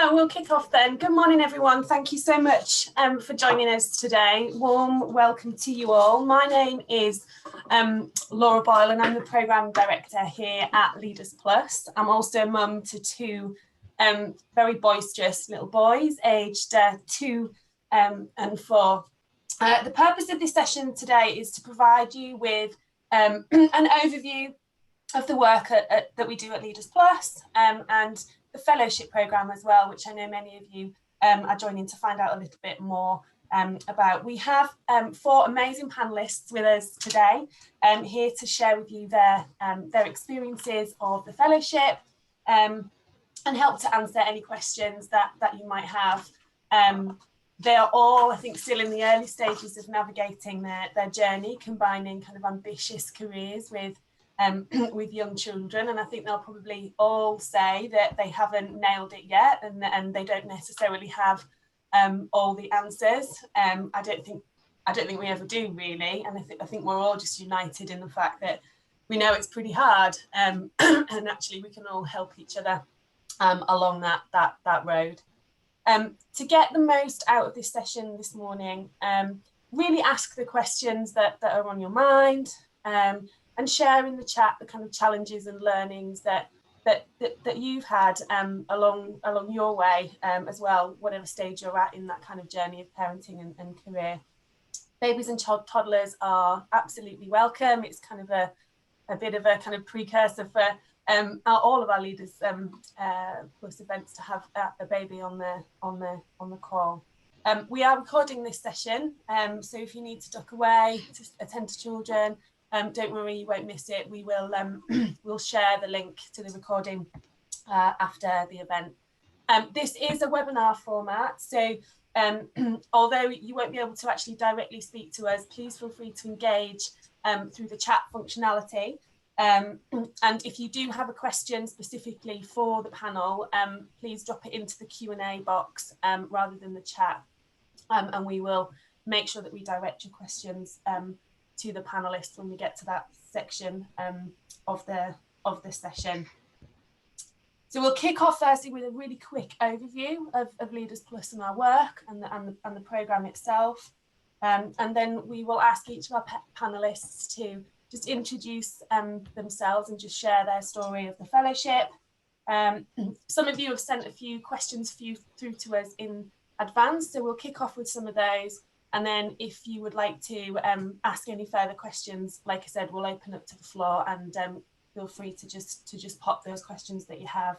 So we'll kick off then. Good morning, everyone. Thank you so much for joining us today. Warm welcome to you all. My name is Laura Boyle and I'm the Programme Director here at Leaders Plus. I'm also a mum to two very boisterous little boys, aged 2 and 4. The purpose of this session today is to provide you with an overview of the work that we do at Leaders Plus and the fellowship programme as well, which I know many of you are joining to find out a little bit more about. We have 4 amazing panellists with us today here to share with you their experiences of the fellowship and help to answer any questions that you might have. They are all, I think, still in the early stages of navigating their journey, combining kind of ambitious careers with young children, and I think they'll probably all say that they haven't nailed it yet, and they don't necessarily have all the answers. I don't think we ever do really, and I think we're all just united in the fact that we know it's pretty hard, and actually we can all help each other along that road. To get the most out of this session this morning, really ask the questions that are on your mind. And share in the chat the kind of challenges and learnings that you've had along your way as well, whatever stage you're at in that kind of journey of parenting and career. Babies and toddlers are absolutely welcome. It's kind of a bit of a kind of precursor for all of our Leaders Plus events to have a baby on the call. We are recording this session, so if you need to duck away to attend to children, don't worry, you won't miss it. We will we'll share the link to the recording after the event. This is a webinar format, so although you won't be able to actually directly speak to us, please feel free to engage through the chat functionality. And if you do have a question specifically for the panel, please drop it into the Q&A box rather than the chat, and we will make sure that we direct your questions to the panelists when we get to that section of the session. So we'll kick off firstly with a really quick overview of Leaders Plus and our work and the programme itself, and then we will ask each of our panelists to just introduce themselves and just share their story of the fellowship. Some of you have sent a few questions through to us in advance, so we'll kick off with some of those. And then if you would like to ask any further questions, like I said, we'll open up to the floor, and feel free to just pop those questions that you have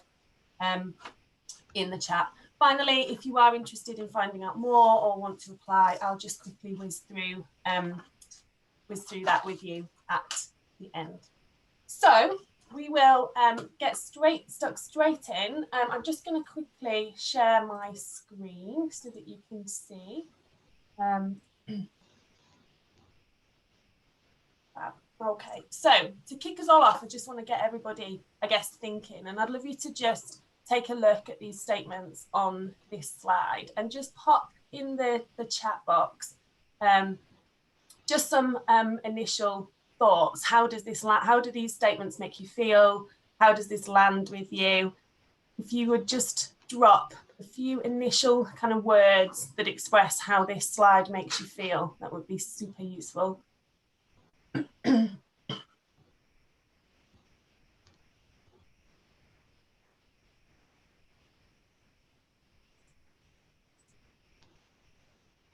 in the chat. Finally, if you are interested in finding out more or want to apply, I'll just quickly whiz through that with you at the end. So we will get stuck straight in. I'm just going to quickly share my screen so that you can see. Okay, so to kick us all off, I just want to get everybody, I guess, thinking, and I'd love you to just take a look at these statements on this slide and just pop in the chat box just some initial thoughts. How do these statements make you feel? How does this land with you? If you would just drop a few initial kind of words that express how this slide makes you feel, that would be super useful. Okay,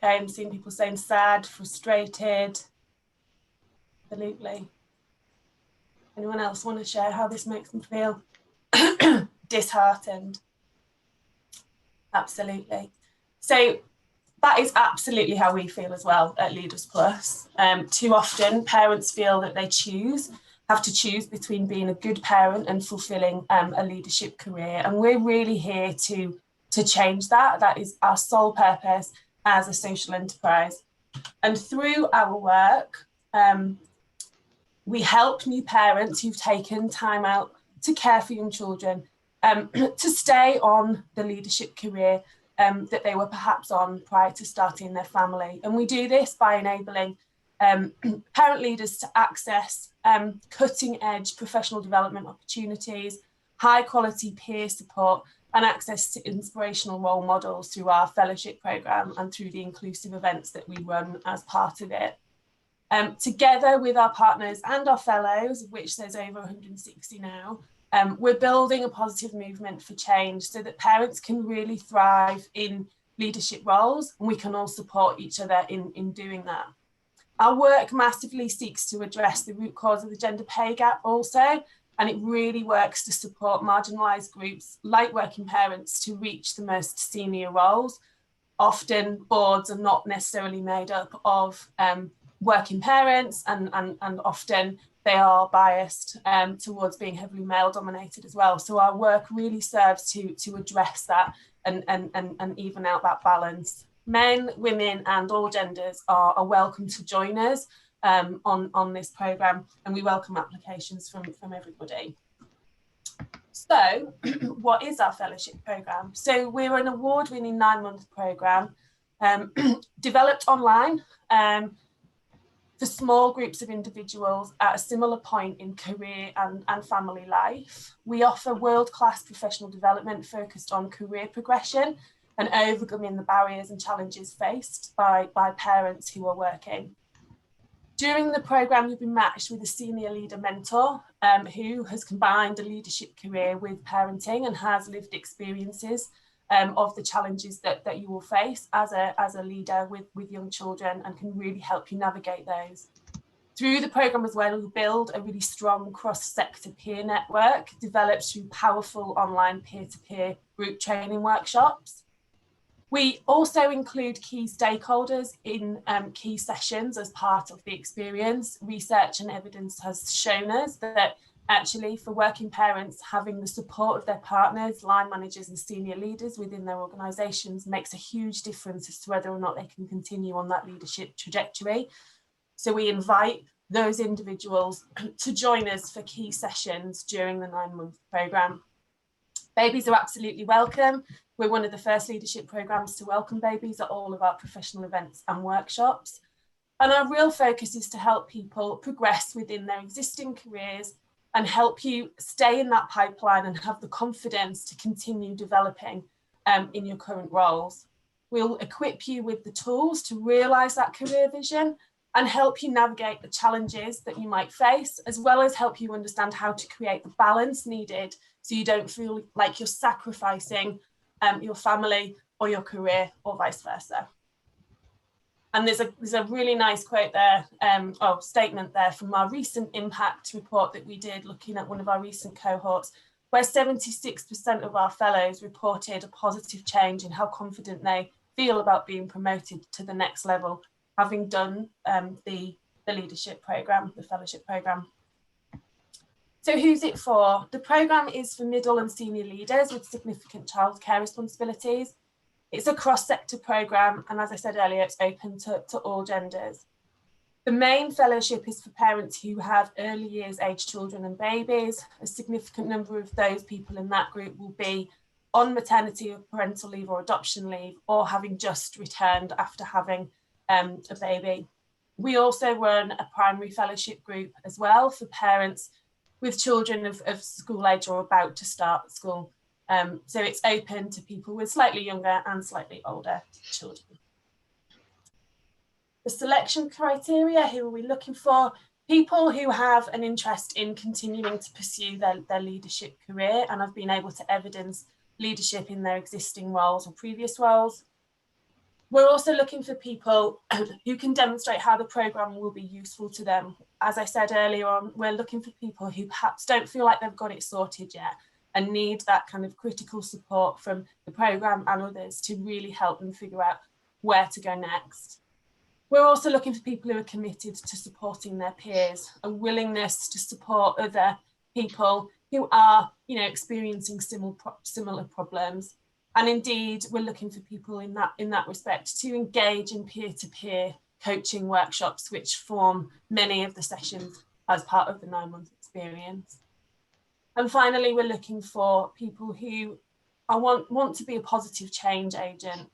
I'm seeing people saying sad, frustrated. Absolutely. Anyone else want to share how this makes them feel? Disheartened. Absolutely. So that is absolutely how we feel as well at Leaders Plus. Too often parents feel that they have to choose between being a good parent and fulfilling a leadership career, and we're really here to change that. That is our sole purpose as a social enterprise. And through our work, we help new parents who've taken time out to care for young children to stay on the leadership career that they were perhaps on prior to starting their family. And we do this by enabling parent leaders to access cutting edge professional development opportunities, high quality peer support, and access to inspirational role models through our fellowship programme and through the inclusive events that we run as part of it. Together with our partners and our fellows, of which there's over 160 now, we're building a positive movement for change so that parents can really thrive in leadership roles, and we can all support each other in doing that. Our work massively seeks to address the root cause of the gender pay gap also, and it really works to support marginalised groups like working parents to reach the most senior roles. Often boards are not necessarily made up of working parents, and often they are biased towards being heavily male dominated as well. So our work really serves to address that and even out that balance. Men, women and all genders are welcome to join us on this programme, and we welcome applications from everybody. So what is our fellowship programme? So we're an award-winning 9-month programme developed online for small groups of individuals at a similar point in career and family life. We offer world-class professional development focused on career progression and overcoming the barriers and challenges faced by parents who are working. During the programme, you'll be matched with a senior leader mentor who has combined a leadership career with parenting and has lived experiences of the challenges that you will face as a leader with young children, and can really help you navigate those. Through the programme as well, we build a really strong cross-sector peer network developed through powerful online peer-to-peer group training workshops. We also include key stakeholders in key sessions as part of the experience. Research and evidence has shown us that actually for working parents, having the support of their partners, line managers and senior leaders within their organisations makes a huge difference as to whether or not they can continue on that leadership trajectory. So we invite those individuals to join us for key sessions during the 9-month programme. Babies are absolutely welcome. We're one of the first leadership programmes to welcome babies at all of our professional events and workshops. And our real focus is to help people progress within their existing careers and help you stay in that pipeline and have the confidence to continue developing in your current roles. We'll equip you with the tools to realise that career vision and help you navigate the challenges that you might face, as well as help you understand how to create the balance needed so you don't feel like you're sacrificing your family or your career or vice versa. And there's a really nice quote there, statement there from our recent impact report that we did looking at one of our recent cohorts, where 76% of our fellows reported a positive change in how confident they feel about being promoted to the next level, having done the leadership programme, the fellowship programme. So who's it for? The programme is for middle and senior leaders with significant childcare responsibilities. It's a cross-sector programme, and as I said earlier, it's open to all genders. The main fellowship is for parents who have early years age children and babies. A significant number of those people in that group will be on maternity or parental leave or adoption leave, or having just returned after having a baby. We also run a primary fellowship group as well for parents with children of school age or about to start school. So it's open to people with slightly younger and slightly older children. The selection criteria, who are we looking for? People who have an interest in continuing to pursue their leadership career and have been able to evidence leadership in their existing roles or previous roles. We're also looking for people who can demonstrate how the programme will be useful to them. As I said earlier on, we're looking for people who perhaps don't feel like they've got it sorted yet and need that kind of critical support from the programme and others to really help them figure out where to go next. We're also looking for people who are committed to supporting their peers, a willingness to support other people who are, experiencing similar problems. And indeed, we're looking for people in that respect to engage in peer-to-peer coaching workshops, which form many of the sessions as part of the 9-month experience. And finally, we're looking for people who want to be a positive change agent.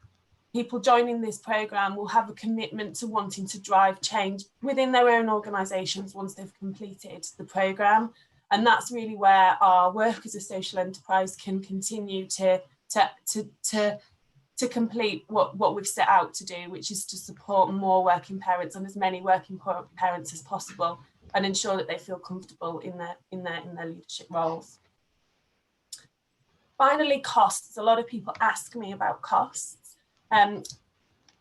People joining this programme will have a commitment to wanting to drive change within their own organisations once they've completed the programme. And that's really where our work as a social enterprise can continue to to complete what we've set out to do, which is to support more working parents and as many working parents as possible, and ensure that they feel comfortable in their leadership roles. Finally, costs. A lot of people ask me about costs.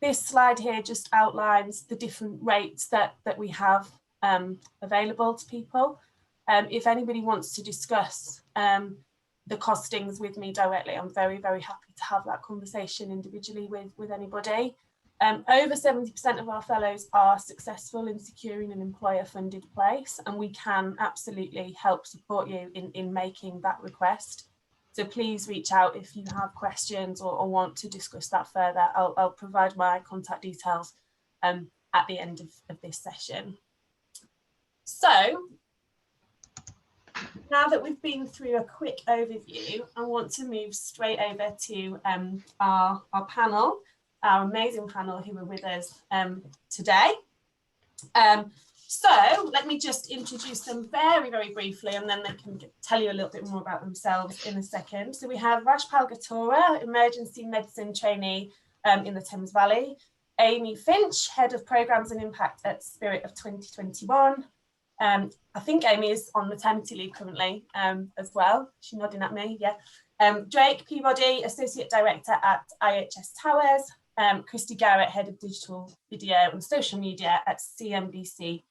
This slide here just outlines the different rates that we have available to people. If anybody wants to discuss the costings with me directly, I'm very, very happy to have that conversation individually with anybody. Over 70% of our fellows are successful in securing an employer-funded place, and we can absolutely help support you in making that request. So please reach out if you have questions or want to discuss that further. I'll provide my contact details at the end of this session. So now that we've been through a quick overview, I want to move straight over to our panel, our amazing panel who are with us today. So let me just introduce them very, very briefly, and then they can tell you a little bit more about themselves in a second. So we have Rashpal Ghataoura, emergency medicine trainee in the Thames Valley. Amy Finch, head of programs and impact at Spirit of 2021. I think Amy is on maternity leave currently as well. She's nodding at me, yeah. Drake Peabody, associate director at IHS Towers. Christy Garrett, head of digital video and social media at CNBC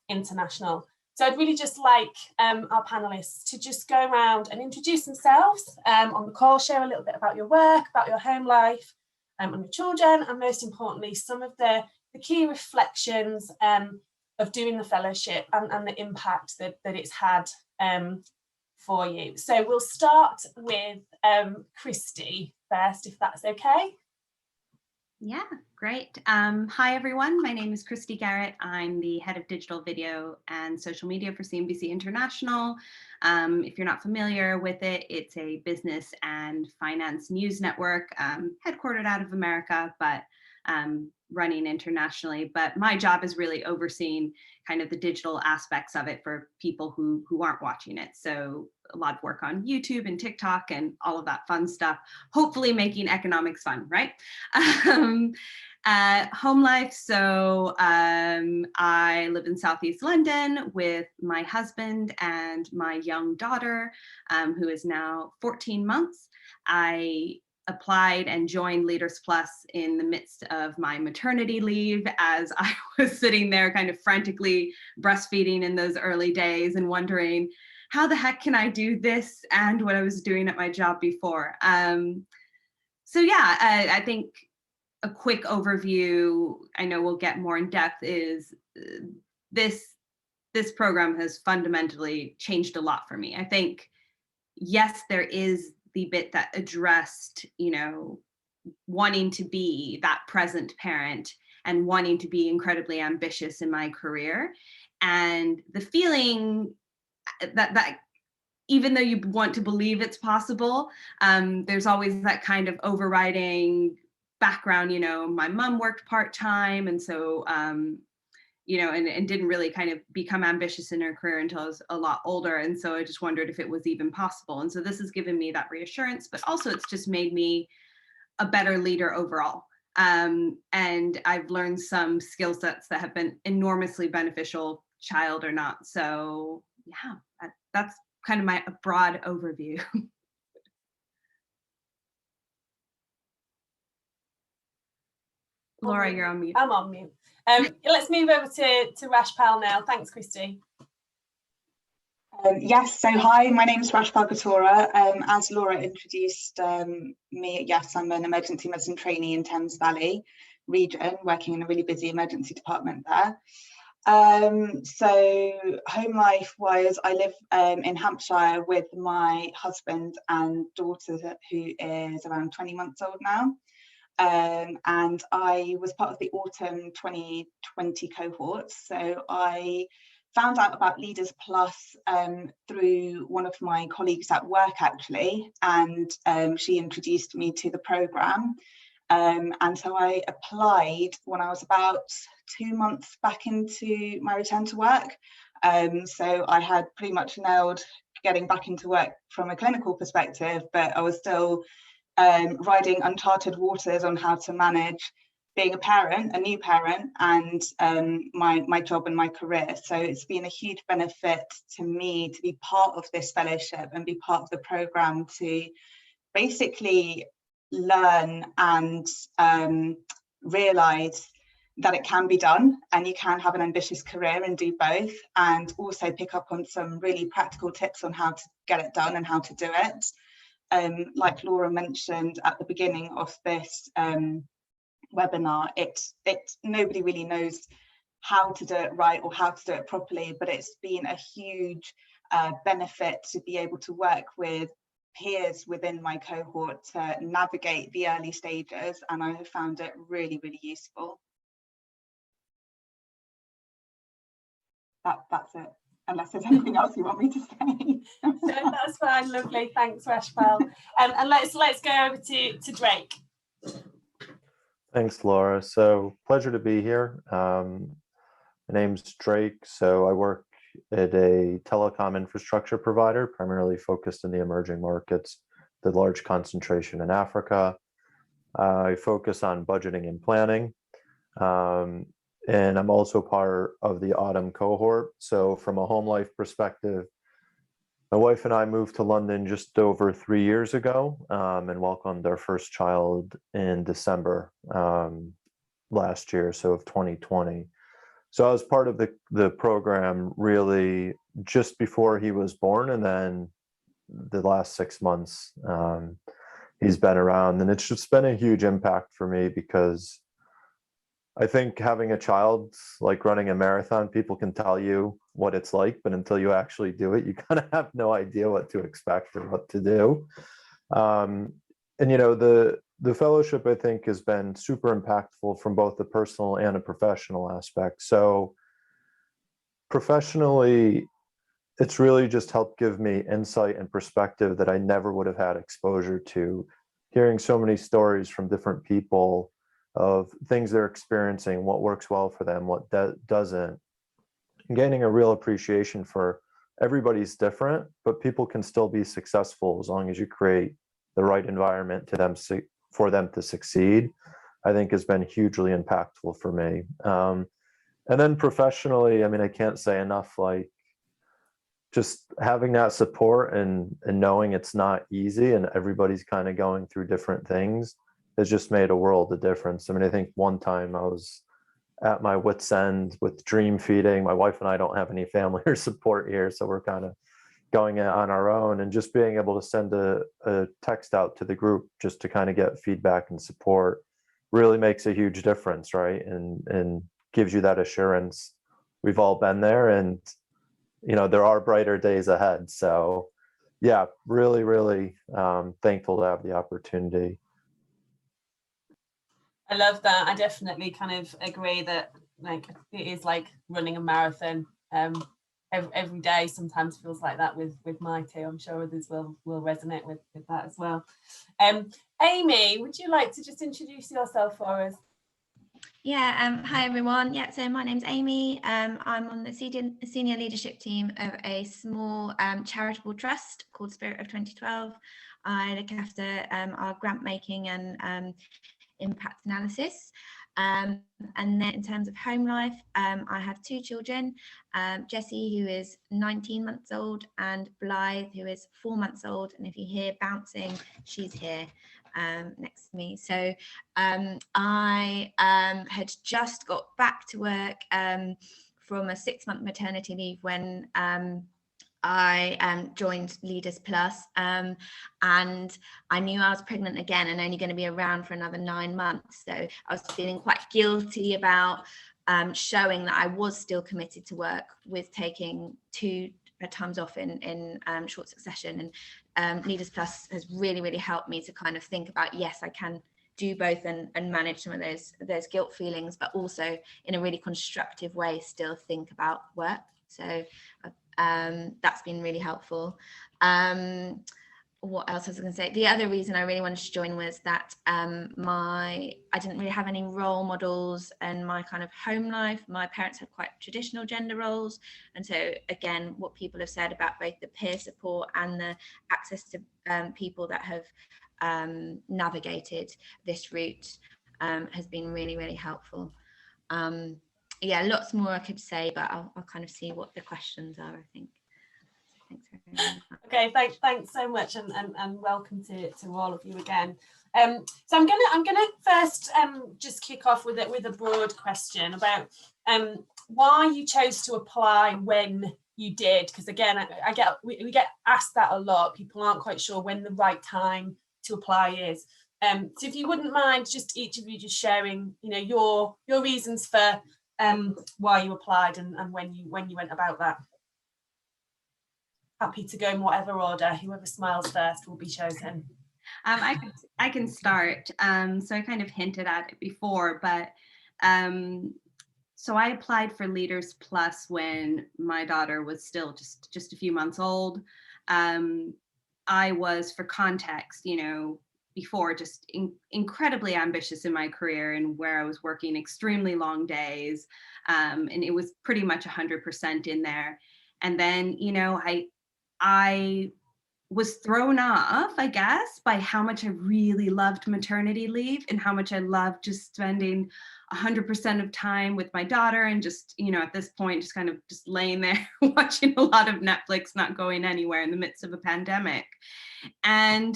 International. So I'd really just like our panelists to just go around and introduce themselves on the call, share a little bit about your work, about your home life and your children, and most importantly, some of the key reflections of doing the fellowship and the impact that it's had for you. So we'll start with Christy first, if that's okay. Yeah, great. Hi, everyone. My name is Christy Garrett. I'm the head of digital video and social media for CNBC International. If you're not familiar with it, it's a business and finance news network headquartered out of America, but running internationally. But my job is really overseeing kind of the digital aspects of it for people who aren't watching it. So a lot of work on YouTube and TikTok and all of that fun stuff, hopefully making economics fun, right? Home life. So I live in Southeast London with my husband and my young daughter, who is now 14 months. I applied and joined Leaders Plus in the midst of my maternity leave as I was sitting there kind of frantically breastfeeding in those early days and wondering, how the heck can I do this and what I was doing at my job before? So yeah, I think a quick overview, I know we'll get more in depth, is this program has fundamentally changed a lot for me. I think, yes, there is the bit that addressed, you know, wanting to be that present parent and wanting to be incredibly ambitious in my career, and the feeling that even though you want to believe it's possible, there's always that kind of overriding background. You know, my mom worked part-time, and so you know, and didn't really kind of become ambitious in her career until I was a lot older. And so I just wondered if it was even possible. And so this has given me that reassurance, but also it's just made me a better leader overall. And I've learned some skill sets that have been enormously beneficial, child or not. So yeah, that's kind of my broad overview. Laura, you're on mute. I'm on mute. Let's move over to Rashpal now. Thanks, Christy. Yes, so hi, my name is Rashpal Ghataoura. As Laura introduced me, yes, I'm an emergency medicine trainee in Thames Valley region, working in a really busy emergency department there. So home life wise, I live in Hampshire with my husband and daughter, who is around 20 months old now. And I was part of the autumn 2020 cohort. So I found out about Leaders Plus through one of my colleagues at work, actually, and she introduced me to the programme. And so I applied when I was about 2 months back into my return to work. So I had pretty much nailed getting back into work from a clinical perspective, but I was still riding uncharted waters on how to manage being a parent, a new parent, and my job and my career. So it's been a huge benefit to me to be part of this fellowship and be part of the programme to basically learn and realise that it can be done, and you can have an ambitious career and do both, and also pick up on some really practical tips on how to get it done and how to do it. Like Laura mentioned at the beginning of this webinar, it nobody really knows how to do it right or how to do it properly, but it's been a huge benefit to be able to work with peers within my cohort to navigate the early stages, and I have found it really, really useful. That's it, unless there's anything else you want me to say. No, that's fine. Lovely, thanks, Rashpal. And let's go over to Drake. Thanks, Laura. So pleasure to be here. My name's Drake. So I work at a telecom infrastructure provider, primarily focused in the emerging markets, the large concentration in Africa. I focus on budgeting and planning. And I'm also part of the autumn cohort. So from a home life perspective, my wife and I moved to London just over 3 years ago and welcomed our first child in December last year, so of 2020. So I was part of the program really just before he was born, and then the last 6 months he's been around. And it's just been a huge impact for me, because I think having a child, like running a marathon, people can tell you what it's like, but until you actually do it, you kind of have no idea what to expect or what to do. And, you know, the fellowship, I think, has been super impactful from both the personal and a professional aspect. So professionally, it's really just helped give me insight and perspective that I never would have had exposure to, hearing so many stories from different people of things they're experiencing, what works well for them, what doesn't, and gaining a real appreciation for everybody's different, but people can still be successful as long as you create the right environment to them for them to succeed, I think has been hugely impactful for me. And then professionally, I mean, I can't say enough, like just having that support and knowing it's not easy and everybody's kind of going through different things has just made a world of difference. I mean, I think one time I was at my wit's end with dream feeding. My wife and I don't have any family or support here, so we're kind of going on our own, and just being able to send a text out to the group just to kind of get feedback and support really makes a huge difference, right? And gives you that assurance. We've all been there, and you know, there are brighter days ahead. So yeah, really, really thankful to have the opportunity. I love that. I definitely kind of agree that, like, it is like running a marathon. Every day sometimes feels like that with my two. I'm sure others will resonate with that as well. Amy, would you like to just introduce yourself for us? Yeah, hi everyone. Yeah, so my name's Amy. I'm on the senior leadership team of a small charitable trust called Spirit of 2012. I look after our grant making and impact analysis. And then in terms of home life, I have 2 children, Jessie, who is 19 months old, and Blythe, who is 4 months old. And if you hear bouncing, she's here next to me. So I had just got back to work from a 6-month maternity leave when I joined Leaders Plus, and I knew I was pregnant again and only going to be around for another 9 months. So I was feeling quite guilty about showing that I was still committed to work with taking 2 times off in short succession. And Leaders Plus has really, really helped me to kind of think about, yes, I can do both and manage some of those guilt feelings, but also in a really constructive way still think about work. So that's been really helpful. What else was I going to say? The other reason I really wanted to join was that I didn't really have any role models in my kind of home life. My parents had quite traditional gender roles, and so again, what people have said about both the peer support and the access to people that have navigated this route has been really, really helpful. Yeah, lots more I could say, but I'll kind of see what the questions are, I think. Thanks very much. Okay, thanks so much, and welcome to all of you again. So I'm gonna first just kick off with a broad question about why you chose to apply when you did, because again, we get asked that a lot. People aren't quite sure when the right time to apply is. So if you wouldn't mind, just each of you just sharing, you know, your reasons for why you applied and when you went about that. Happy to go in whatever order. Whoever smiles first will be chosen. I can start. So I kind of hinted at it before, but so I applied for Leaders Plus when my daughter was still just a few months old. I was, for context, you know, before just incredibly ambitious in my career, and where I was working extremely long days, and it was pretty much 100% in there. And then, you know, I was thrown off, I guess, by how much I really loved maternity leave and how much I loved just spending 100% of time with my daughter, and just, you know, at this point, just kind of just laying there watching a lot of Netflix, not going anywhere in the midst of a pandemic. And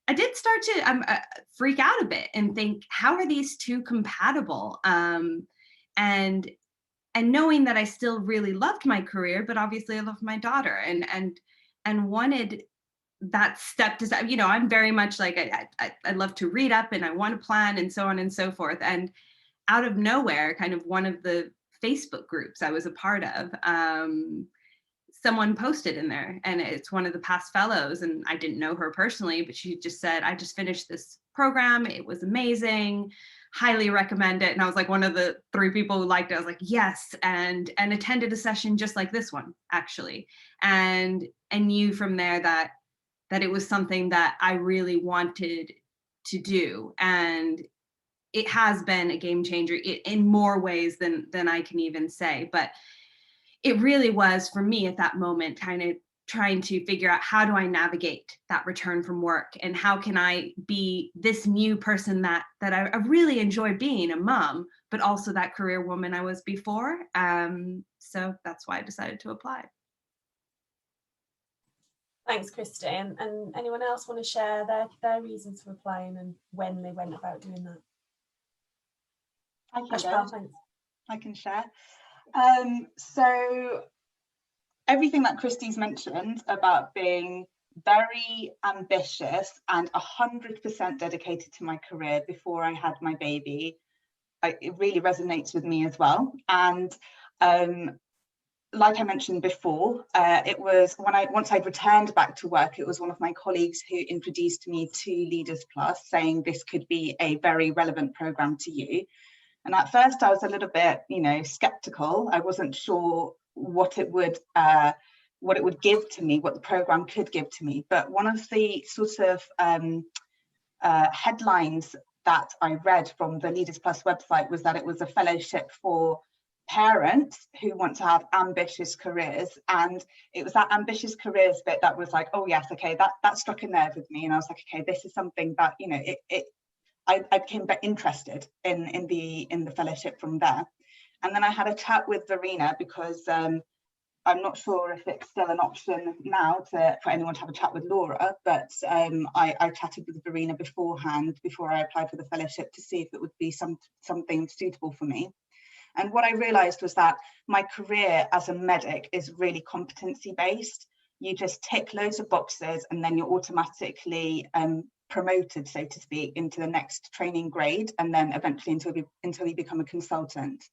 I did start to freak out a bit and think, how are these two compatible? And knowing that I still really loved my career, but obviously I loved my daughter, and wanted that step to, you know, I'm very much like, I love to read up and I want to plan and so on and so forth. And out of nowhere, kind of one of the Facebook groups I was a part of, someone posted in there, and it's one of the past fellows, and I didn't know her personally, but she just said, I just finished this program. It was amazing. Highly recommend it. And I was like one of the 3 people who liked it. I was like, yes, and attended a session just like this one, actually. And knew from there that it was something that I really wanted to do. And it has been a game changer in more ways than I can even say. But it really was, for me at that moment, kind of trying to figure out, how do I navigate that return from work, and how can I be this new person that I really enjoy being, a mom, but also that career woman I was before. So that's why I decided to apply. Thanks, Christy. And anyone else want to share their reasons for applying and when they went about doing that? I can share. So everything that Christy's mentioned about being very ambitious and 100% dedicated to my career before I had my baby, it really resonates with me as well. And like I mentioned before, it was once I'd returned back to work, it was one of my colleagues who introduced me to Leaders Plus, saying this could be a very relevant program to you. And at first I was a little bit, you know, skeptical. I wasn't sure what it would give to me, what the program could give to me. But one of the sort of headlines that I read from the Leaders Plus website was that it was a fellowship for parents who want to have ambitious careers. And it was that ambitious careers bit that was like, oh yes, okay, that struck a nerve with me. And I was like, okay, this is something that, you know, I became interested in the fellowship from there. And then I had a chat with Verena, because I'm not sure if it's still an option now for anyone to have a chat with Laura, but I chatted with Verena beforehand, before I applied for the fellowship, to see if it would be something suitable for me. And what I realised was that my career as a medic is really competency based. You just tick loads of boxes and then you're automatically promoted, so to speak, into the next training grade, and then eventually until you become a consultant.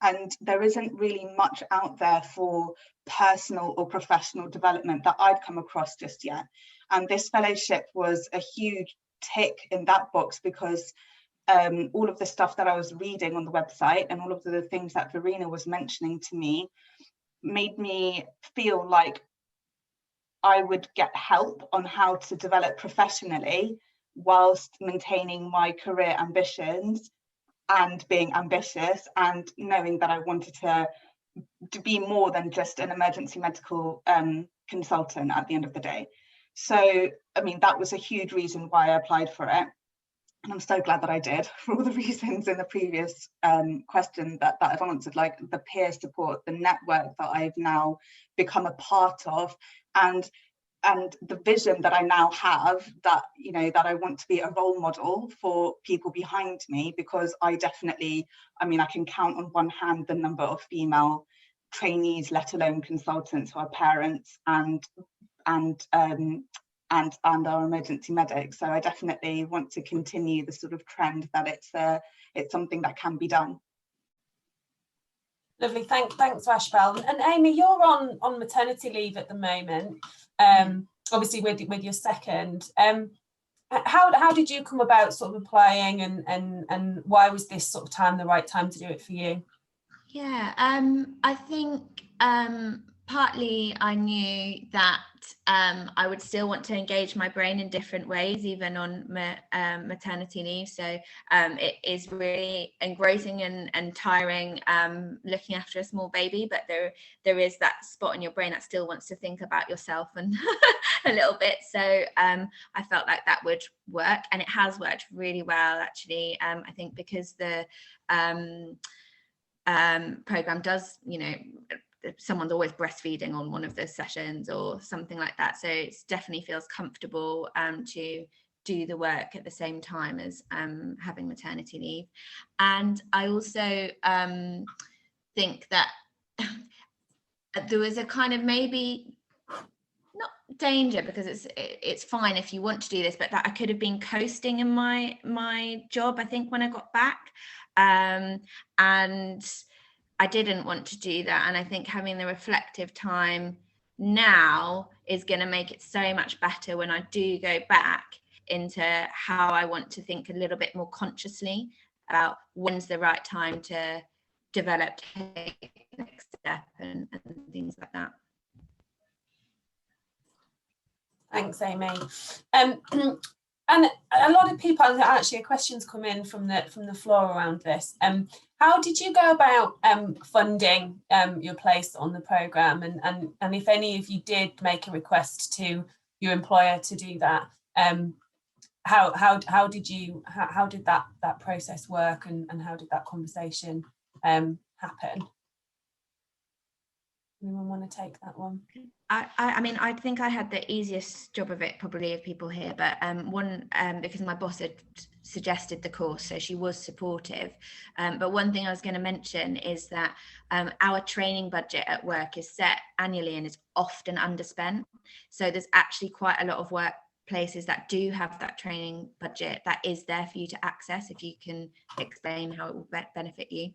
And there isn't really much out there for personal or professional development that I'd come across just yet. And this fellowship was a huge tick in that box, because all of the stuff that I was reading on the website and all of the things that Verena was mentioning to me made me feel like I would get help on how to develop professionally whilst maintaining my career ambitions and being ambitious, and knowing that I wanted to be more than just an emergency medical consultant at the end of the day. So I mean, that was a huge reason why I applied for it. And I'm so glad that I did, for all the reasons in the previous question that I've answered, like the peer support, the network that I've now become a part of, and the vision that I now have, that, you know, that I want to be a role model for people behind me, because I definitely, I mean, I can count on one hand the number of female trainees, let alone consultants, who are parents and our emergency medics. So I definitely want to continue the sort of trend that it's something that can be done. Lovely, thanks Rashpal. And Amy, you're on maternity leave at the moment, obviously with your second. How did you come about sort of applying, and why was this sort of time the right time to do it for you? Yeah, I think partly I knew that I would still want to engage my brain in different ways, even on maternity leave. So it is really engrossing and tiring looking after a small baby, but there is that spot in your brain that still wants to think about yourself and a little bit. So I felt like that would work, and it has worked really well, actually. I think because the program does, you know, someone's always breastfeeding on one of the sessions or something like that, so it definitely feels comfortable to do the work at the same time as having maternity leave. And I also think that there was a kind of, maybe not danger, because it's fine if you want to do this, but that I could have been coasting in my job, I think, when I got back, and I didn't want to do that. And I think having the reflective time now is going to make it so much better when I do go back into how I want to think a little bit more consciously about when's the right time to develop, take the next step, and things like that. Thanks, Amy. And a lot of people, actually, questions come in from the floor around this. How did you go about funding your place on the programme, and if any of you did make a request to your employer to do that, how did that process work, and how did that conversation happen? Anyone want to take that one? I mean, I think I had the easiest job of it probably of people here, but because my boss had suggested the course, so she was supportive. But one thing I was going to mention is that our training budget at work is set annually and is often underspent. So there's actually quite a lot of workplaces that do have that training budget that is there for you to access, if you can explain how it will benefit you.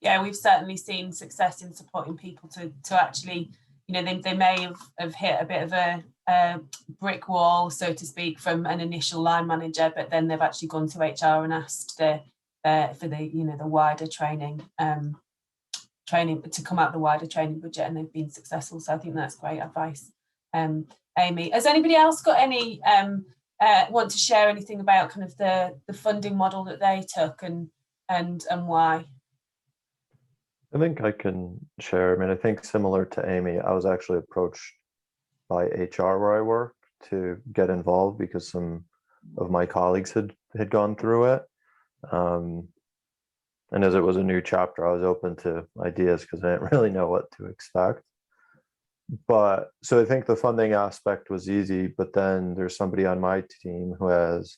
Yeah, we've certainly seen success in supporting people to actually, you know, they may have hit a bit of a brick wall, so to speak, from an initial line manager, but then they've actually gone to HR and asked for the, you know, the wider training to come out the wider training budget, and they've been successful. So I think that's great advice. Amy, has anybody else got any want to share anything about kind of the funding model that they took and why? I think I can share. I mean, I think similar to Amy, I was actually approached by HR where I work to get involved because some of my colleagues had gone through it. And as it was a new chapter, I was open to ideas because I didn't really know what to expect. But so I think the funding aspect was easy, but then there's somebody on my team who has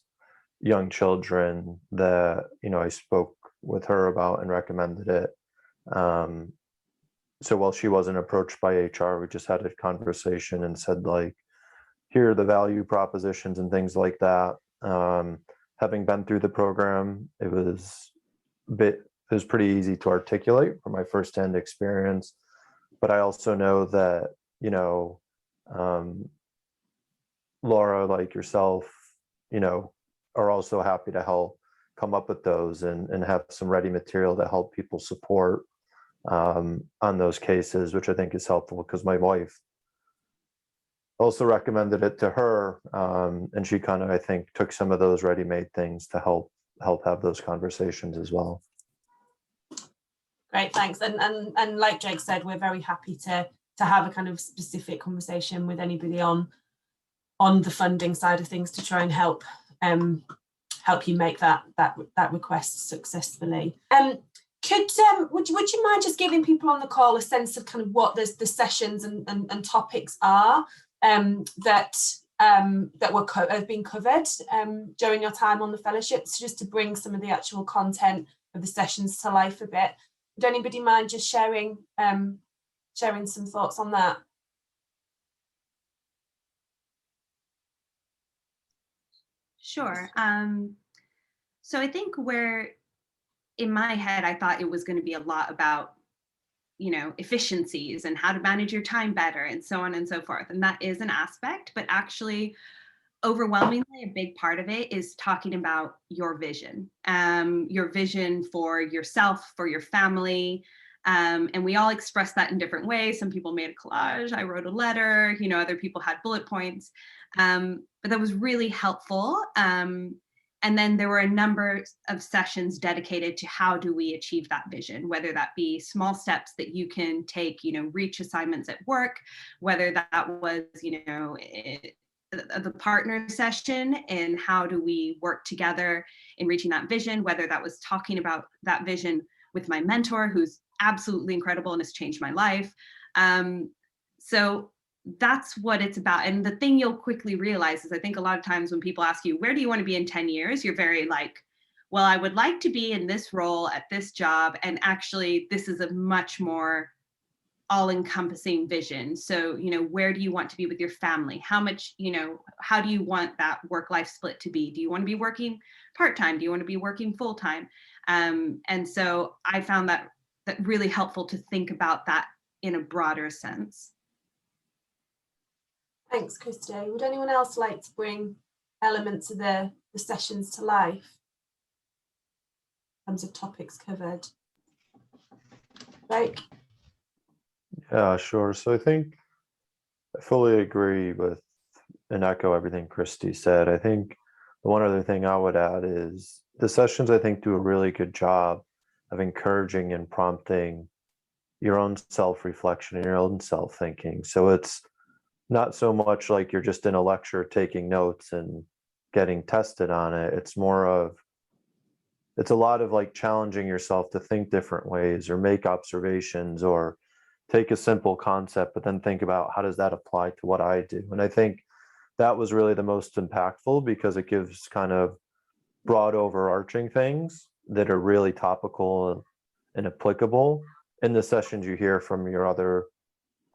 young children that, you know, I spoke with her about and recommended it. So while she wasn't approached by HR, we just had a conversation and said, like, here are the value propositions and things like that. Having been through the program, it was pretty easy to articulate from my firsthand experience. But I also know that, you know, Laura, like yourself, you know, are also happy to help come up with those and have some ready material to help people support on those cases, which I think is helpful because my wife also recommended it to her, and she kind of, I think, took some of those ready-made things to help have those conversations as well. Great, thanks. And like Jake said, we're very happy to have a kind of specific conversation with anybody on the funding side of things to try and help you make that request successfully. Would you mind just giving people on the call a sense of kind of what the sessions and topics are that have been covered during your time on the fellowships, just to bring some of the actual content of the sessions to life a bit? Would anybody mind just sharing some thoughts on that? Sure. So I think in my head, I thought it was going to be a lot about, efficiencies and how to manage your time better and so on and so forth. And that is an aspect, but actually overwhelmingly a big part of it is talking about your vision for yourself, for your family. And we all express that in different ways. Some people made a collage, I wrote a letter, other people had bullet points, but that was really helpful. And then there were a number of sessions dedicated to how do we achieve that vision, whether that be small steps that you can take, reach assignments at work, whether that was, the partner session and how do we work together in reaching that vision, whether that was talking about that vision with my mentor, who's absolutely incredible and has changed my life. So that's what it's about. And the thing you'll quickly realize is, I think a lot of times when people ask you, where do you want to be in 10 years? You're very like, well, I would like to be in this role at this job. And actually, this is a much more all-encompassing vision. So, where do you want to be with your family? How much, how do you want that work-life split to be? Do you want to be working part-time? Do you want to be working full-time? And so I found that really helpful to think about that in a broader sense. Thanks, Christy. Would anyone else like to bring elements of the sessions to life in terms of topics covered? Right. Yeah, sure. So I think I fully agree with and echo everything Christy said. I think the one other thing I would add is the sessions, I think, do a really good job of encouraging and prompting your own self-reflection and your own self-thinking. So it's not so much like you're just in a lecture taking notes and getting tested on it. It's a lot of like challenging yourself to think different ways or make observations or take a simple concept, but then think about how does that apply to what I do? And I think that was really the most impactful because it gives kind of broad overarching things that are really topical and applicable in the sessions you hear from your other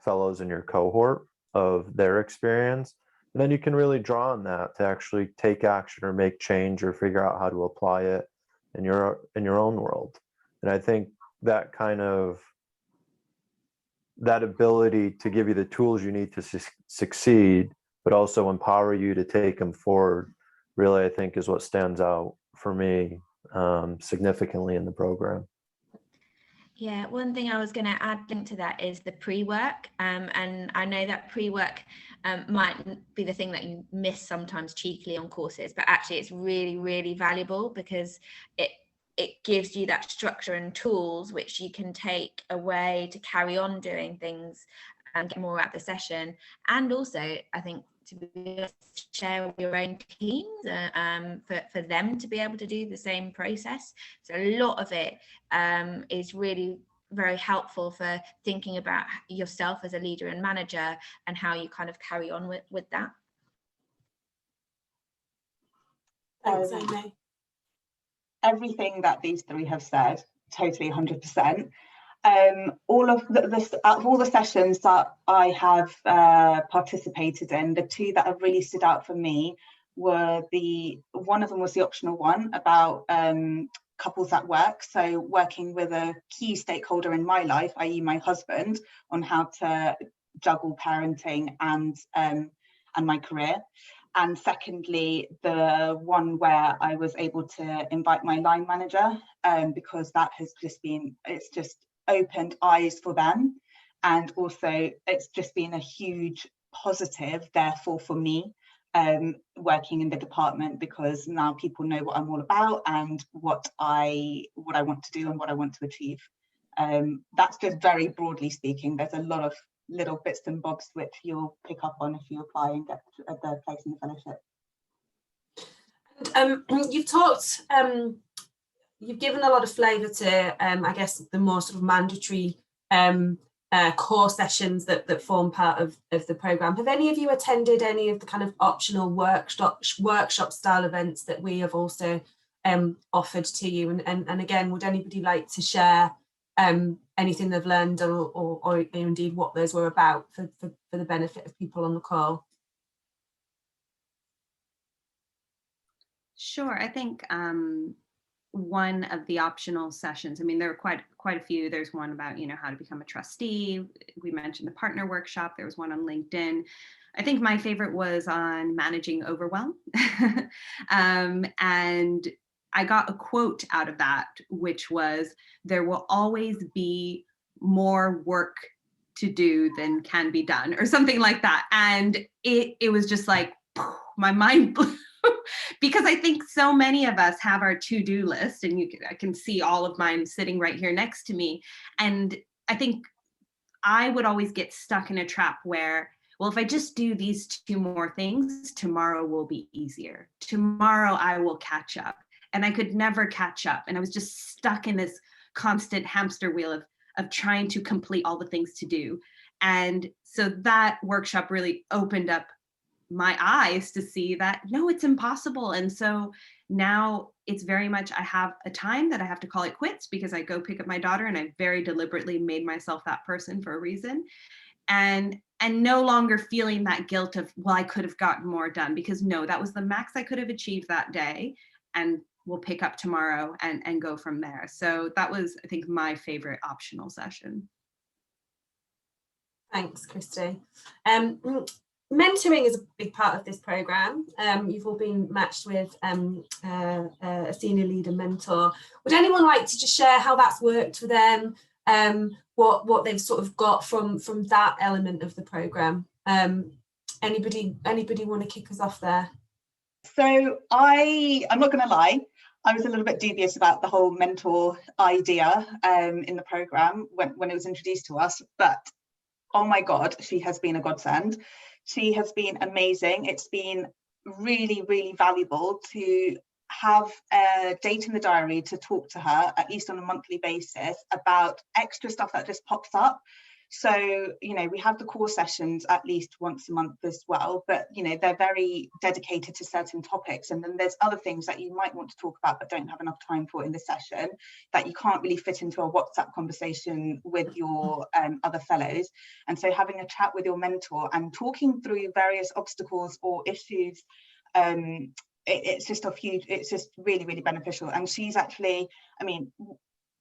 fellows in your cohort of their experience. And then you can really draw on that to actually take action or make change or figure out how to apply it in your own world. And I think that kind of that ability to give you the tools you need to succeed, but also empower you to take them forward, really, I think is what stands out for me significantly in the program. Yeah, one thing I was going to add link to that is the pre-work, and I know that pre-work might be the thing that you miss sometimes cheekily on courses, but actually it's really, really valuable because it gives you that structure and tools which you can take away to carry on doing things and get more out of the session. And also, I think, to be able to share with your own teams for them to be able to do the same process. So a lot of it is really very helpful for thinking about yourself as a leader and manager and how you kind of carry on with that. Thanks, Amy. Everything that these three have said, totally 100%. All of the sessions that I have participated in, the two that have really stood out for me were one of them was the optional one about couples at work. So working with a key stakeholder in my life, i.e. my husband, on how to juggle parenting and my career. And secondly, the one where I was able to invite my line manager, because that has it's just opened eyes for them. And also it's just been a huge positive, therefore, for me, working in the department, because now people know what I'm all about and what I want to do and what I want to achieve. That's just very broadly speaking. There's a lot of little bits and bobs which you'll pick up on if you apply and get the place in the fellowship. You've talked, you've given a lot of flavour to, I guess, the more sort of mandatory core sessions that form part of the programme. Have any of you attended any of the kind of optional workshop style events that we have also offered to you? And again, would anybody like to share anything they've learned or indeed what those were about for the benefit of people on the call? Sure, I think one of the optional sessions, I mean, there were quite a few. There's one about, how to become a trustee. We mentioned the partner workshop. There was one on LinkedIn. I think my favorite was on managing overwhelm. And I got a quote out of that, which was, "There will always be more work to do than can be done," or something like that. And it was just like, my mind blew. Because I think so many of us have our to-do list, and I can see all of mine sitting right here next to me. And I think I would always get stuck in a trap where, well, if I just do these 2 more things, tomorrow will be easier. Tomorrow I will catch up. And I could never catch up. And I was just stuck in this constant hamster wheel of trying to complete all the things to do. And so that workshop really opened up my eyes to see that, no, it's impossible. And so now it's very much, I have a time that I have to call it quits because I go pick up my daughter, and I very deliberately made myself that person for a reason. And no longer feeling that guilt of, well, I could have gotten more done, because no, that was the max I could have achieved that day, and we'll pick up tomorrow and go from there. So that was, I think, my favorite optional session. Thanks, Christy. Mentoring is a big part of this programme. You've all been matched with a senior leader mentor. Would anyone like to just share how that's worked for them? What they've sort of got from that element of the programme? Anybody want to kick us off there? So I'm not going to lie, I was a little bit dubious about the whole mentor idea in the programme when it was introduced to us, but oh my God, she has been a godsend. She has been amazing. It's been really, really valuable to have a date in the diary to talk to her, at least on a monthly basis, about extra stuff that just pops up. So, we have the core sessions at least once a month as well, but, they're very dedicated to certain topics. And then there's other things that you might want to talk about, but don't have enough time for in the session that you can't really fit into a WhatsApp conversation with your other fellows. And so having a chat with your mentor and talking through various obstacles or issues, it's just really, really beneficial. And she's actually,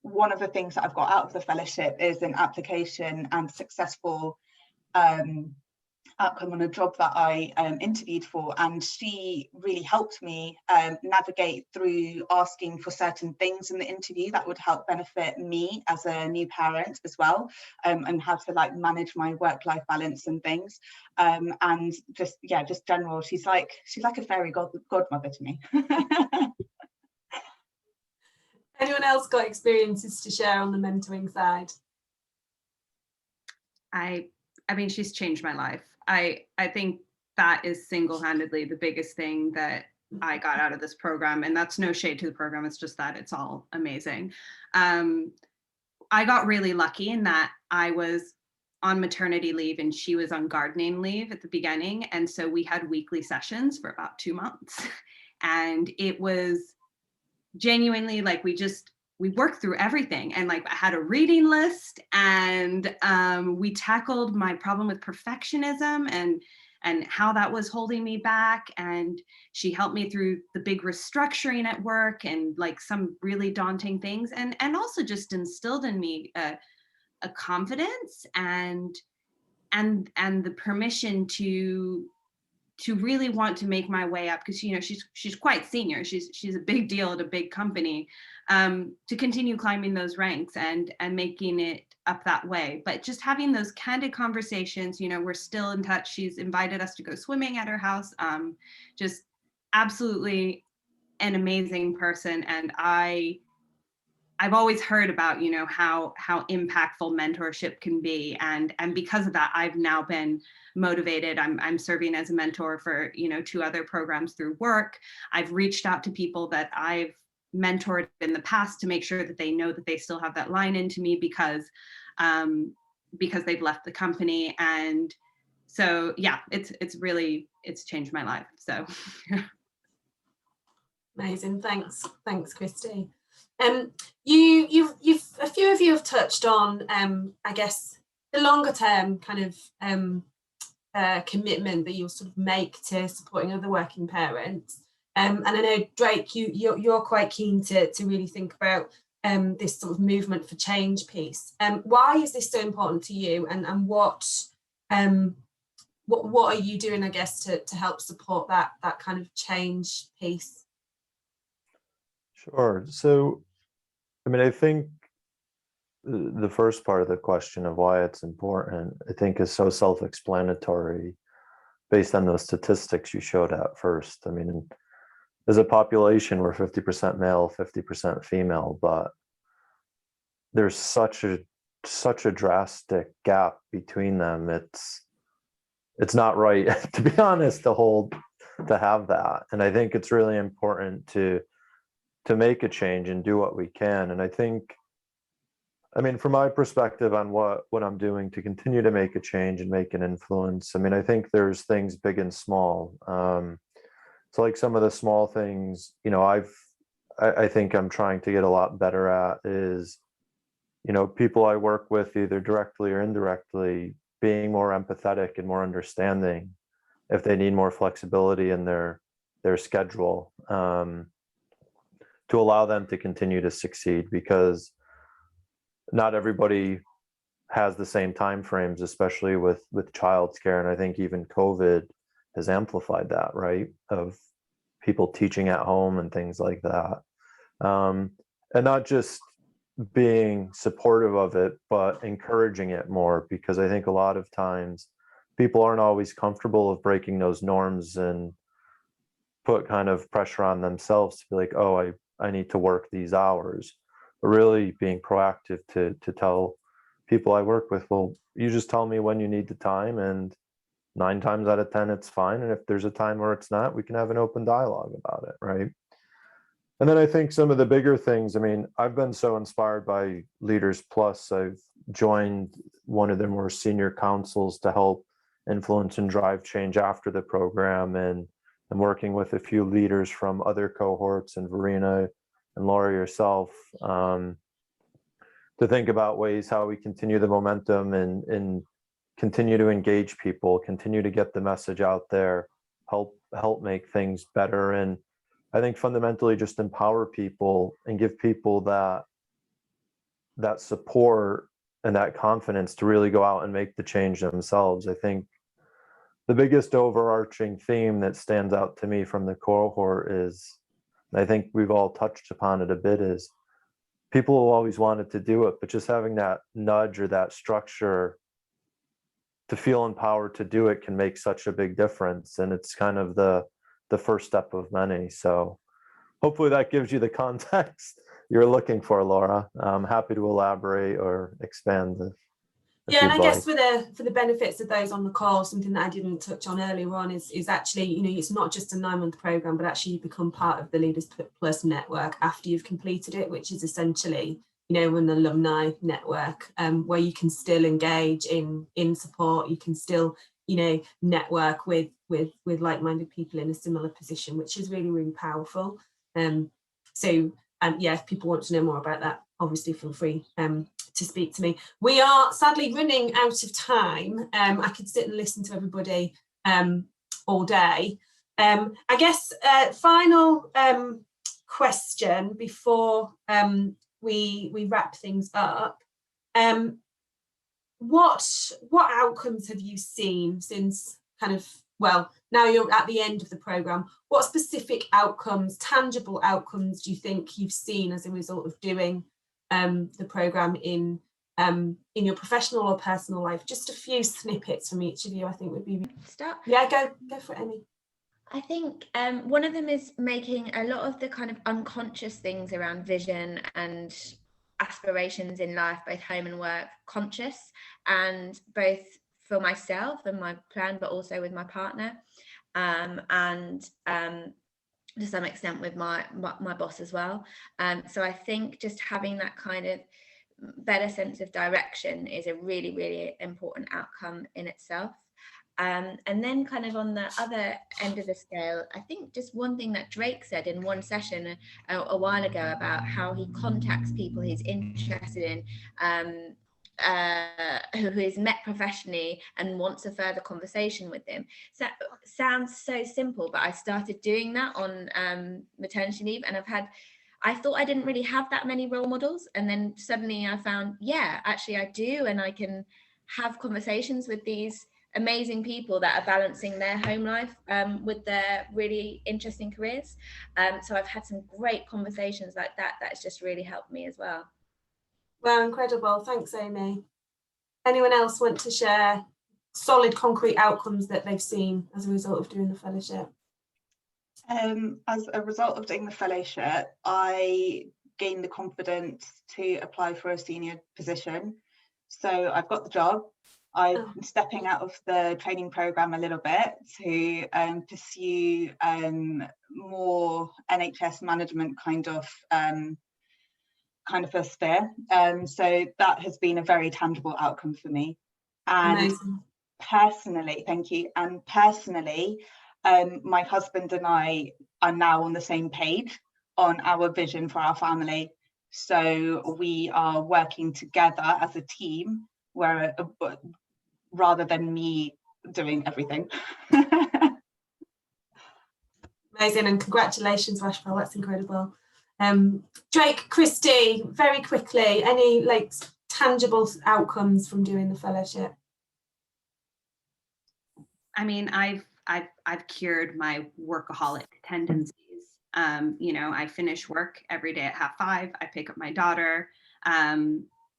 one of the things that I've got out of the fellowship is an application and successful outcome on a job that I interviewed for, and she really helped me navigate through asking for certain things in the interview that would help benefit me as a new parent as well, and how to manage my work-life balance and things, and just general, she's like a fairy godmother to me. Anyone else got experiences to share on the mentoring side? I mean, she's changed my life. I think that is single-handedly the biggest thing that I got out of this program. And that's no shade to the program. It's just that it's all amazing. I got really lucky in that I was on maternity leave and she was on gardening leave at the beginning. And so we had weekly sessions for about 2 months. And it was genuinely we worked through everything, and I had a reading list, and we tackled my problem with perfectionism and how that was holding me back. And she helped me through the big restructuring at work and some really daunting things, and also just instilled in me a confidence and the permission to really want to make my way up, because she's quite senior, she's a big deal at a big company, to continue climbing those ranks and making it up that way. But just having those candid conversations, we're still in touch. She's invited us to go swimming at her house. Just absolutely an amazing person, and I I've always heard about, you know, how impactful mentorship can be, and because of that, I've now been motivated. I'm serving as a mentor for, you know, 2 other programs through work. I've reached out to people that I've mentored in the past to make sure that they know that they still have that line into me because they've left the company. And so yeah, it's changed my life. So amazing. Thanks Christy. You've a few of you have touched on I guess the longer term kind of commitment that you'll sort of make to supporting other working parents, and I know Drake, you're quite keen to really think about this sort of movement for change piece. Why is this so important to you, and what are you doing, I guess, to help support that kind of change piece? Sure. So, I mean, I think the first part of the question of why it's important, I think, is so self-explanatory based on those statistics you showed at first. I mean, as a population, we're 50% male, 50% female, but there's such a drastic gap between them. It's not right, to be honest, to have that. And I think it's really important to make a change and do what we can. And I think, I mean, from my perspective on what I'm doing to continue to make a change and make an influence, I mean, I think there's things big and small. So like some of the small things, you know, I think I'm trying to get a lot better at is, you know, people I work with, either directly or indirectly, being more empathetic and more understanding if they need more flexibility in their schedule, to allow them to continue to succeed, because not everybody has the same time frames, especially with childcare. And I think even COVID has amplified that, right? Of people teaching at home and things like that. And not just being supportive of it, but encouraging it more, because I think a lot of times people aren't always comfortable of breaking those norms and put kind of pressure on themselves to be like, oh, I need to work these hours. But really being proactive to tell people I work with, well, you just tell me when you need the time, and 9 times out of 10 it's fine. And if there's a time where it's not, we can have an open dialogue about it, right? And then I think some of the bigger things, I mean, I've been so inspired by Leaders Plus. I've joined one of their more senior councils to help influence and drive change after the program. And I'm working with a few leaders from other cohorts, and Verena and Laura yourself, to think about ways how we continue the momentum and continue to engage people, continue to get the message out there, help make things better. And I think fundamentally just empower people and give people that support and that confidence to really go out and make the change themselves. I think the biggest overarching theme that stands out to me from the cohort is, and I think we've all touched upon it a bit, is people have always wanted to do it, but just having that nudge or that structure to feel empowered to do it can make such a big difference. And it's kind of the first step of many. So hopefully that gives you the context you're looking for, Laura. I'm happy to elaborate or expand. Yeah, and I guess for the benefits of those on the call, something that I didn't touch on earlier on is actually, you know, it's not just a 9-month program, but actually you become part of the Leaders Plus network after you've completed it, which is essentially, you know, an alumni network, where you can still engage in support. You can still, you know, network with like-minded people in a similar position, which is really, really powerful. So yeah, if people want to know more about that, obviously feel free to speak to me. We are sadly running out of time. I could sit and listen to everybody all day. I guess final question before we wrap things up. What outcomes have you seen since kind of, well, now you're at the end of the program? What specific outcomes, tangible outcomes, do you think you've seen as a result of doing the program in your professional or personal life? Just a few snippets from each of you, I think would be. Start. Yeah, go for it, Amy. I think one of them is making a lot of the kind of unconscious things around vision and aspirations in life, both home and work, conscious, and both for myself and my plan, but also with my partner, and to some extent with my boss as well. So I think just having that kind of better sense of direction is a really, really important outcome in itself. And then kind of on the other end of the scale, I think just one thing that Drake said in one session a while ago about how he contacts people he's interested in, who he's met professionally and wants a further conversation with them. So sounds so simple, but I started doing that on maternity leave, and I thought I didn't really have that many role models, and then suddenly I found, yeah, actually I do, and I can have conversations with these amazing people that are balancing their home life with their really interesting careers. So I've had some great conversations like that. That's just really helped me as well. Wow, incredible. Thanks, Amy. Anyone else want to share solid, concrete outcomes that they've seen as a result of doing the fellowship? As a result of doing the fellowship, I gained the confidence to apply for a senior position. So I've got the job. I'm stepping out of the training program a little bit to pursue more NHS management kind of a sphere. So that has been a very tangible outcome for me. And amazing. Personally, thank you. And personally, my husband and I are now on the same page on our vision for our family. So we are working together as a team, where rather than me doing everything. Amazing, and congratulations, Rashpal. That's incredible. Drake, Christy, very quickly, any like tangible outcomes from doing the fellowship? I mean, I've cured my workaholic tendencies. I finish work every day at 5:30. I pick up my daughter,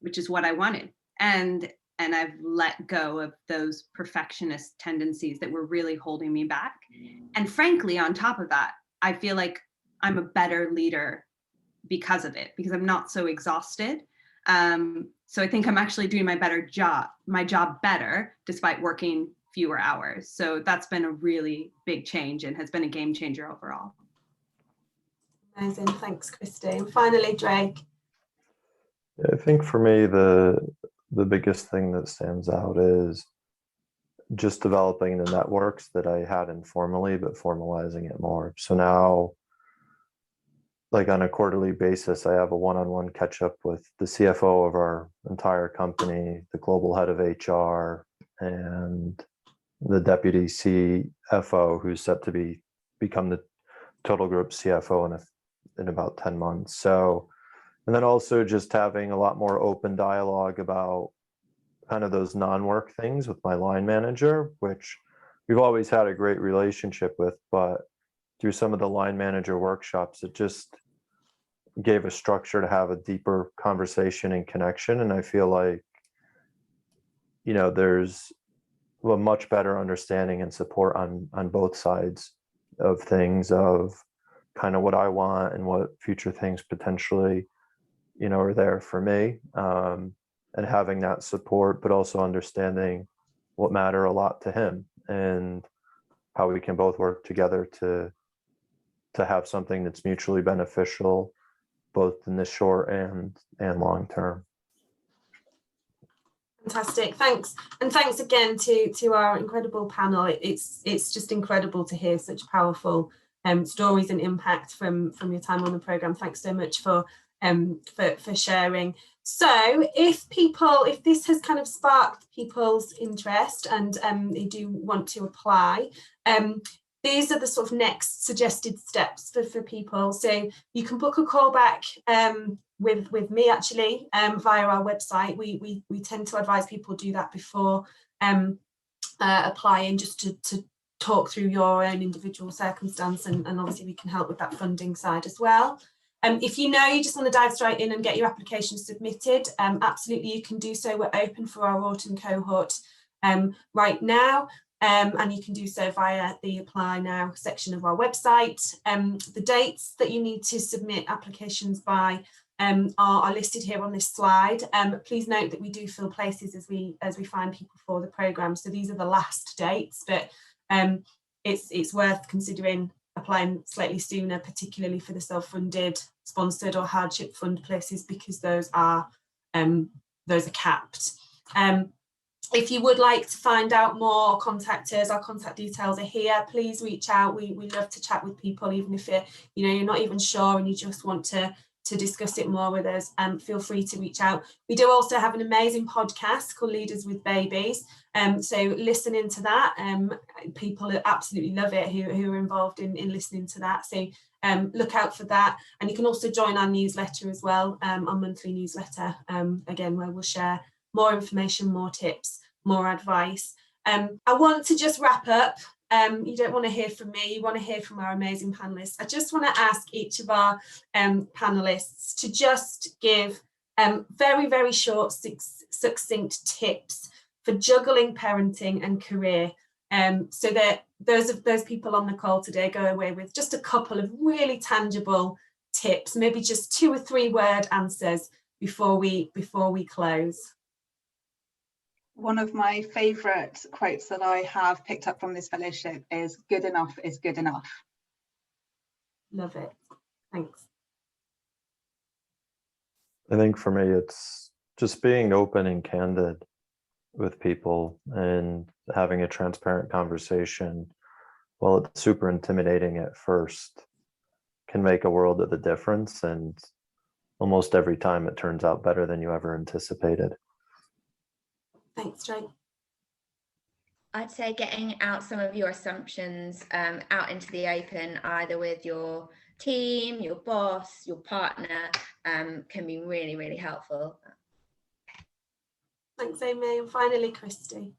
which is what I wanted, and I've let go of those perfectionist tendencies that were really holding me back. And frankly, on top of that, I feel like I'm a better leader because of it, because I'm not so exhausted. So I think I'm actually doing my job better, despite working fewer hours. So that's been a really big change and has been a game changer overall. Amazing, thanks, Christy. And finally, Drake. I think for me, the biggest thing that stands out is just developing the networks that I had informally, but formalizing it more. So now, like on a quarterly basis, I have a one-on-one catch up with the CFO of our entire company, the global head of HR, and the deputy CFO, who's set to become the total group CFO in about 10 months. So, and then also just having a lot more open dialogue about kind of those non-work things with my line manager, which we've always had a great relationship with, but through some of the line manager workshops, it just gave a structure to have a deeper conversation and connection. And I feel like, there's a much better understanding and support on both sides of things, of kind of what I want and what future things potentially, are there for me. And having that support, but also understanding what matter a lot to him and how we can both work together to have something that's mutually beneficial, both in the short and long term. Fantastic, thanks. And thanks again to our incredible panel. It's just incredible to hear such powerful stories and impact from your time on the programme. Thanks so much for sharing. So if this has kind of sparked people's interest and they do want to apply, these are the sort of next suggested steps for people. So you can book a call back with me actually via our website. We tend to advise people do that before applying, just to talk through your own individual circumstance, and obviously we can help with that funding side as well. If you just want to dive straight in and get your application submitted, absolutely you can do so. We're open for our autumn cohort right now, and you can do so via the Apply Now section of our website. The dates that you need to submit applications by are listed here on this slide. Please note that we do fill places as we find people for the programme. So these are the last dates, but it's worth considering applying slightly sooner, particularly for the self-funded, sponsored or hardship fund places, because those are capped. If you would like to find out more, contact us. Our contact details are here. Please reach out. We love to chat with people, even if you're not even sure and you just want to discuss it more with us. Feel free to reach out. We do also have an amazing podcast called Leaders with Babies. So listening to that, people absolutely love it who are involved in listening to that. So look out for that. And you can also join our newsletter as well, our monthly newsletter, again, where we'll share more information, more tips, more advice. I want to just wrap up. You don't want to hear from me, you want to hear from our amazing panelists. I just want to ask each of our panelists to just give very, very short, succinct tips for juggling parenting and career, so that those people on the call today go away with just a couple of really tangible tips, maybe just 2 or 3 word answers before we close. One of my favourite quotes that I have picked up from this fellowship is, "Good enough is good enough." Love it. Thanks. I think for me, it's just being open and candid with people and having a transparent conversation. While it's super intimidating at first, can make a world of a difference. And almost every time it turns out better than you ever anticipated. Thanks, Jake. I'd say getting out some of your assumptions out into the open, either with your team, your boss, your partner, can be really, really helpful. Thanks, Amy. And finally, Christy.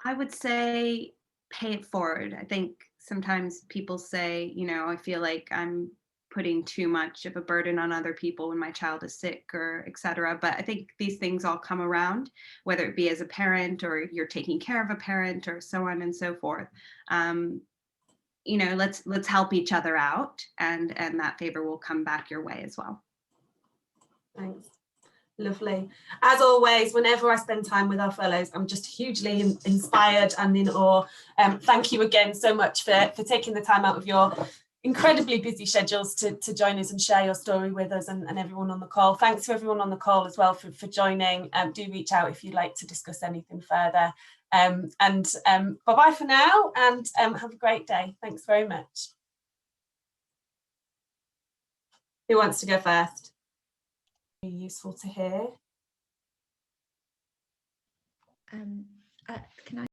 I would say pay it forward. I think sometimes people say, I feel like I'm putting too much of a burden on other people when my child is sick or etc. But I think these things all come around, whether it be as a parent or you're taking care of a parent or so on and so forth. Let's help each other out, and that favor will come back your way as well. Thanks. Lovely. As always, whenever I spend time with our fellows, I'm just hugely inspired and in awe. Thank you again so much for taking the time out of your incredibly busy schedules to join us and share your story with us, and everyone on the call. Thanks to everyone on the call as well for joining. Do reach out if you'd like to discuss anything further. Bye-bye for now, and have a great day. Thanks very much. Who wants to go first? Useful to hear. Can I